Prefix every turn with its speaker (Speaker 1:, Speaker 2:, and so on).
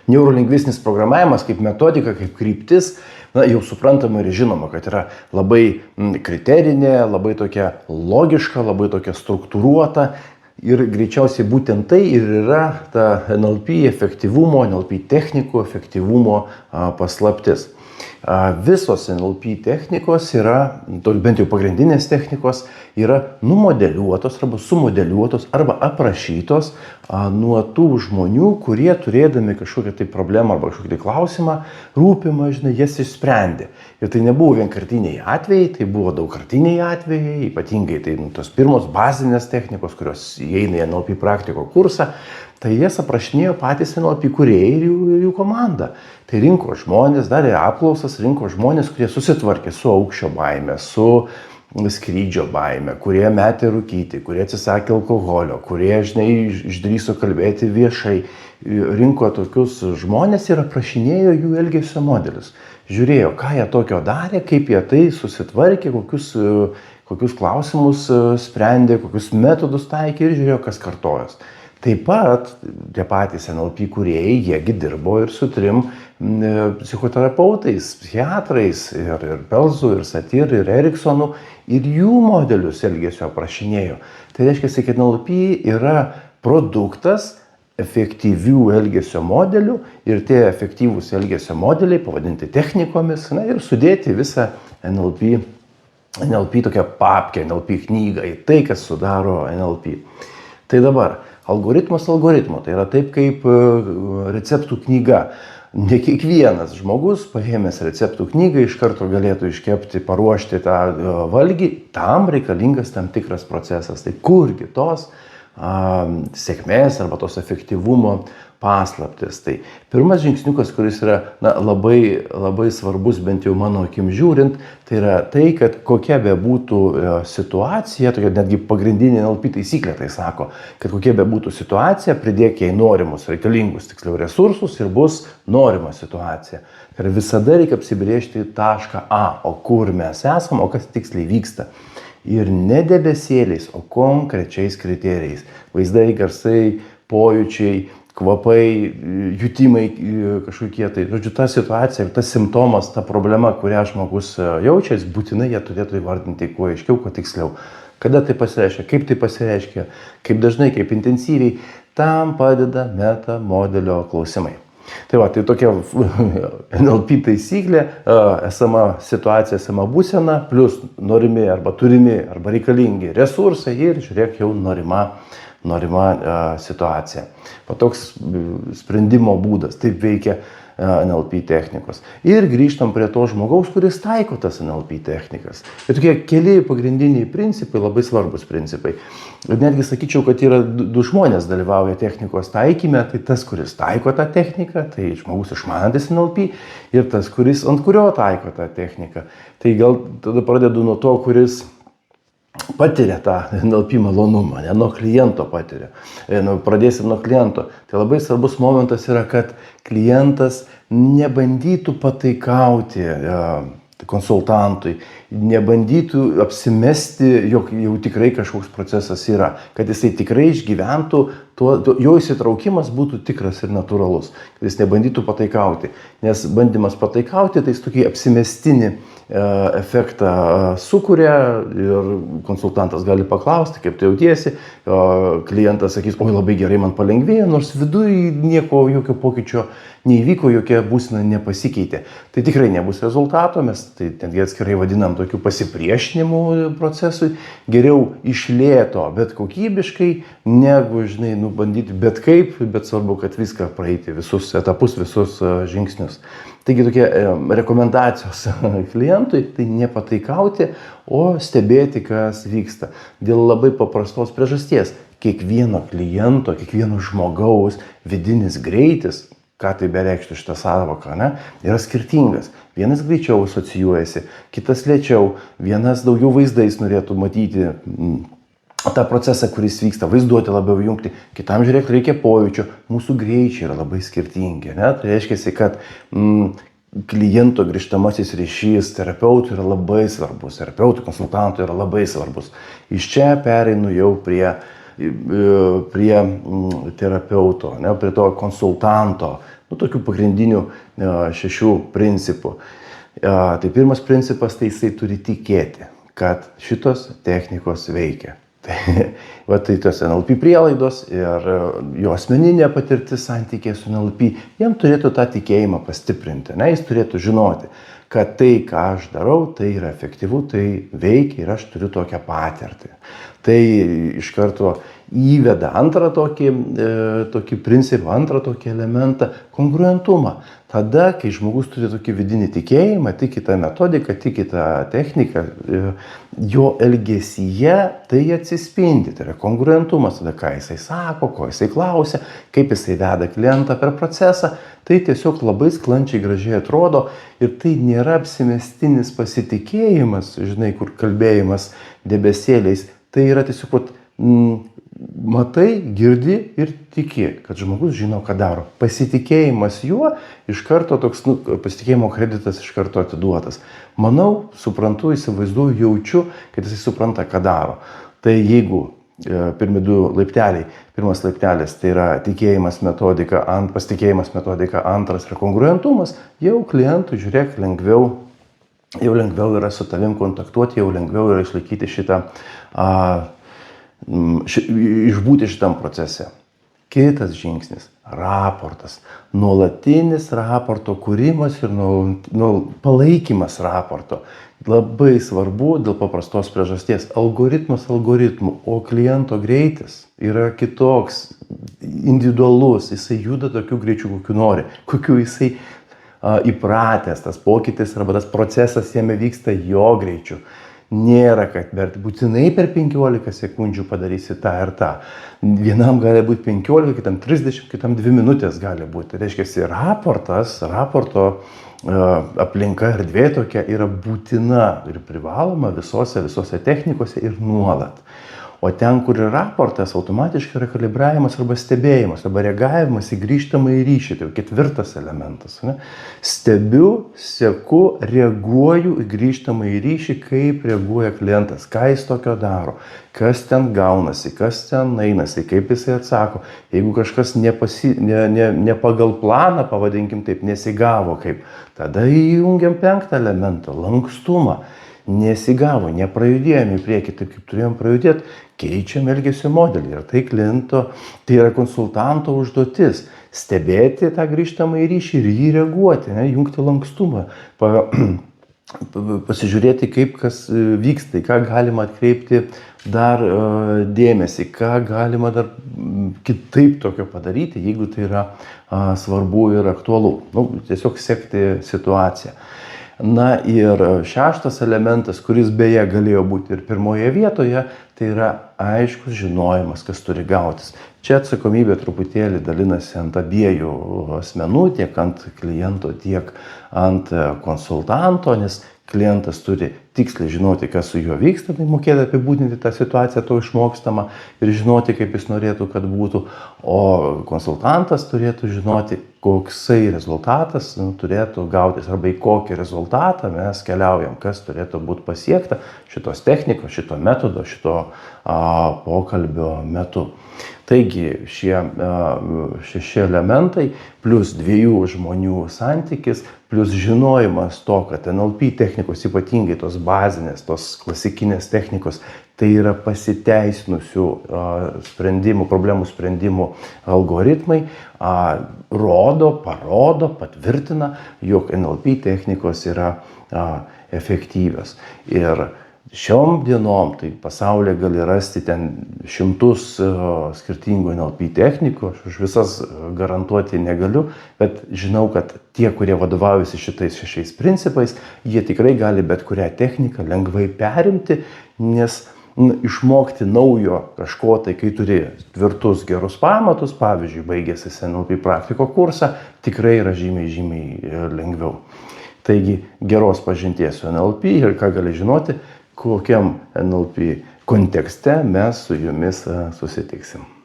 Speaker 1: Neurolingvistinis programavimas kaip metodika, kaip kryptis, jau suprantama ir žinoma, kad yra labai kriterinė, labai tokia logiška, labai tokia struktūruota ir greičiausiai būtent tai ir yra ta NLP efektyvumo, NLP technikų efektyvumo paslaptis. Visos NLP technikos yra, bent jau pagrindinės technikos, yra numodeliuotos arba sumodeliuotos arba aprašytos nuo tų žmonių, kurie turėdami kažkokią tai problemą arba kažkokį tai klausimą, rūpimą, jas išsprendė. Ir tai nebuvo vienkartiniai atvejai, tai buvo daugkartiniai atvejai, ypatingai tai tos pirmos bazinės technikos, kurios įeina į NLP praktiko kursą, tai jas aprašinėjo patys NLP kūrėjai ir jų komanda. Tai rinko žmonės, darė apklausas, rinko žmonės, kurie susitvarkė su aukščio baime, su skrydžio baime, kurie metė rūkyti, kurie atsisakė alkoholio, kurie, išdrįso kalbėti viešai. Rinko tokius žmonės ir aprašinėjo jų elgesio modelius. Žiūrėjo, ką jie tokio darė, kaip jie tai susitvarkė, kokius klausimus sprendė, kokius metodus taikė ir žiūrėjo, kas kartojas. Taip pat tie patys NLP kūrėjai, jiegi dirbo ir su 3 psichoterapeutais, psichiatrais, ir Pelzu, ir Satir, ir Eriksonu, ir jų modelius elgesio aprašinėjo. Tai reiškia, kad NLP yra produktas efektyvių elgesio modelių ir tie efektyvūs elgesio modeliai pavadinti technikomis ir sudėti visą NLP tokią papkę, NLP knygą į tai, kas sudaro NLP. Tai dabar, algoritmas algoritmo, tai yra taip kaip receptų knyga. Ne kiekvienas žmogus, paėmęs receptų knygą, iš karto galėtų iškepti, paruošti tą valgį, tam reikalingas tam tikras procesas. Tai kurgi tos sėkmės arba tos efektyvumo paslaptis. Tai pirmas žingsniukas, kuris yra labai, labai svarbus, bent jau mano akim žiūrint, tai yra tai, kad kokia bebūtų situacija, tokia netgi pagrindinė NLP taisyklė tai sako, kad kokia bebūtų situacija, pridėk jai norimus, reikalingus, tiksliau resursus ir bus norima situacija. Ir visada reikia apsibrėžti tašką A, o kur mes esam, o kas tiksliai vyksta. Ir ne debesėliais, o konkrečiais kriterijais. Vaizdai, garsai, pojūčiai, kvapai, jutimai kažkokie tai. Žodžiu, ta situacija, tas simptomas, ta problema, kurią žmogus jaučia, būtinai jie turėtų įvardinti kuo aiškiau, kuo tiksliau. Kada tai pasireiškia, kaip tai pasireiškia, kaip dažnai, kaip intensyviai, tam padeda meta modelio klausimai. Tai va, tai tokia NLP taisyklė, esama situacija, esama būsena, plus norimi arba turimi arba reikalingi resursai ir žiūrėk jau norima situacija. Toks sprendimo būdas, taip veikia NLP technikos. Ir grįžtam prie to žmogaus, kuris taiko tas NLP technikas. Ir tokie keli pagrindiniai principai, labai svarbus principai. Ir netgi sakyčiau, kad yra 2 žmonės dalyvauja technikos taikyme, tai tas, kuris taiko tą techniką, tai žmogus išmanantis NLP, ir tas, ant kurio taiko tą techniką. Tai gal tada pradedu nuo to, kuris patiria tą NLP malonumą, nuo kliento patiria. Pradėsim nuo kliento. Tai labai svarbus momentas yra, kad klientas nebandytų pataikauti konsultantui, nebandytų apsimesti, jog jau tikrai kažkoks procesas yra, kad jisai tikrai išgyventų, jo įsitraukimas būtų tikras ir natūralus, kad jis nebandytų pataikauti, nes bandymas pataikauti, tai jis tokį apsimestinį efektą sukuria ir konsultantas gali paklausti, kaip tu jautiesi, klientas sakys, oi labai gerai man palengvėjo, nors viduje jokio pokyčio neįvyko, jokia būsena nepasikeitė. Tai tikrai nebus rezultato, mes tai netgi atskirai vadinam tokiu pasipriešinimu procesui, geriau iš lėto, bet kokybiškai, negu, bandyti bet kaip, bet svarbu, kad viską praeiti, visus etapus, visus žingsnius. Taigi tokie rekomendacijos klientui, tai nepataikauti, o stebėti, kas vyksta. Dėl labai paprastos priežasties. Kiekvieno kliento, kiekvieno žmogaus vidinis greitis, ką tai bereikštų šitą sąvoką, yra skirtingas. Vienas greičiau asocijuojasi, kitas lėčiau, vienas daugiau vaizdais norėtų matyti tą procesą, kuris vyksta, vaizduoti labiau jungti, kitam žiūrėk reikia pojūčio, mūsų greičiai yra labai skirtingi. Tai reiškia, kad kliento grįžtamasis ryšys terapeutų yra labai svarbus, terapeutų konsultantų yra labai svarbus. Iš čia pereinu jau prie terapeuto, prie to konsultanto tokių pagrindinių 6 principų. Tai pirmas principas, tai jisai turi tikėti, kad šitos technikos veikia. Tai tos NLP prielaidos ir jo asmeninė patirtis santykė su NLP, jam turėtų tą tikėjimą pastiprinti. Jis turėtų žinoti, kad tai, ką aš darau, tai yra efektyvu, tai veikia ir aš turiu tokią patirtį. Tai iš karto įveda antrą tokį principą, antrą tokį elementą - kongruentumą. Tada, kai žmogus turi tokį vidinį tikėjimą, tiki tą metodiką, tiki tą techniką, jo elgesyje tai atsispindi. Tai yra kongruentumas, tada ką jisai sako, ko jisai klausia, kaip jisai veda klientą per procesą. Tai tiesiog labai sklandžiai, gražiai atrodo ir tai nėra apsimestinis pasitikėjimas, žinai, kur kalbėjimas debesėliais. Tai yra tiesiog, matai, girdi ir tiki, kad žmogus žino, ką daro. Pasitikėjimas juo iš karto toks, pasitikėjimo kreditas iš karto atiduotas. Manau, suprantu, įsivaizduoju, jaučiu, kad jisai supranta, ką daro. Tai jeigu pirmi 2 laipteliai, pirmas laiptelis tai yra tikėjimas metodika, pasitikėjimas metodika, antras yra kongruentumas, jau klientui, žiūrėk, jau lengviau yra su tavim kontaktuoti, jau lengviau yra išlaikyti išbūti šitam procese. Kitas žingsnis - raportas. Nuolatinis raporto kūrimas ir palaikymas raporto. Labai svarbu dėl paprastos priežasties. Algoritmas algoritmų, o kliento greitis yra kitoks, individualus. Jisai juda tokiu greičiu, kokiu nori, kokiu jisai įpratęs. Tas pokytis arba tas procesas jame vyksta jo greičiu. Nėra, kad būtinai per 15 sekundžių padarysi tą ir tą. Vienam gali būti 15, kitam 30, kitam 2 minutės gali būti. Tai reiškia, raporto aplinka erdvė tokia yra būtina ir privaloma visose technikose ir nuolat. O ten, kur yra raportas, automatiškai yra kalibravimas arba stebėjimas, arba reagavimas į grįžtamąjį ryšį. Tai jau 4 elementas. Ne? Stebiu, seku, reaguoju į grįžtamąjį ryšį, kaip reaguoja klientas, ką jis tokio daro, kas ten gaunasi, kas ten einasi, kaip jisai atsako. Jeigu kažkas ne pagal planą, pavadinkim taip, nesigavo kaip, tada įjungiam 5 elementą - lankstumą. Nesigavo, neprajudėjom į priekį taip, kaip turėjom prajudėti, keičiam elgesio modelį. Ir tai kliento, tai yra konsultanto užduotis - stebėti tą grįžtamąjį ryšį ir jį reaguoti, jungti lankstumą, pasižiūrėti, kaip kas vyksta, ką galima atkreipti dar dėmesį, ką galima dar kitaip tokio padaryti, jeigu tai yra svarbu ir aktualu. Tiesiog sekti situaciją. Na ir 6 elementas, kuris beje galėjo būti ir pirmoje vietoje, tai yra aiškus žinojimas, kas turi gautis. Čia atsakomybė truputėlį dalinasi ant abiejų asmenų, tiek ant kliento, tiek ant konsultanto, nes klientas turi tiksliai žinoti, kas su juo vyksta, tai mokėti apibūdinti tą situaciją, to išmokstama ir žinoti, kaip jis norėtų, kad būtų. O konsultantas turėtų žinoti, koksai rezultatas turėtų gautis arba į kokį rezultatą mes keliaujam, kas turėtų būti pasiekta šitos technikos, šito metodo, šito pokalbio metu. Taigi šie 6 elementai plus 2 žmonių santykis, plus žinojimas to, kad NLP technikos, ypatingai tos bazinės, tos klasikinės technikos, tai yra pasiteisinusių problemų sprendimų algoritmai, parodo, patvirtina, jog NLP technikos yra efektyvios. Ir šiom dienom, tai pasaulyje gali rasti ten šimtus skirtingų NLP technikų, aš už visas garantuoti negaliu, bet žinau, kad tie, kurie vadovaujasi šitais 6 principais, jie tikrai gali bet kurią techniką lengvai perimti, nes išmokti naujo kažko, tai kai turi tvirtus gerus pamatus, pavyzdžiui, baigęs NLP praktiko kursą, tikrai yra žymiai lengviau. Taigi geros pažinties su NLP ir ką gali žinoti, kokiam NLP kontekste mes su jumis susitiksim.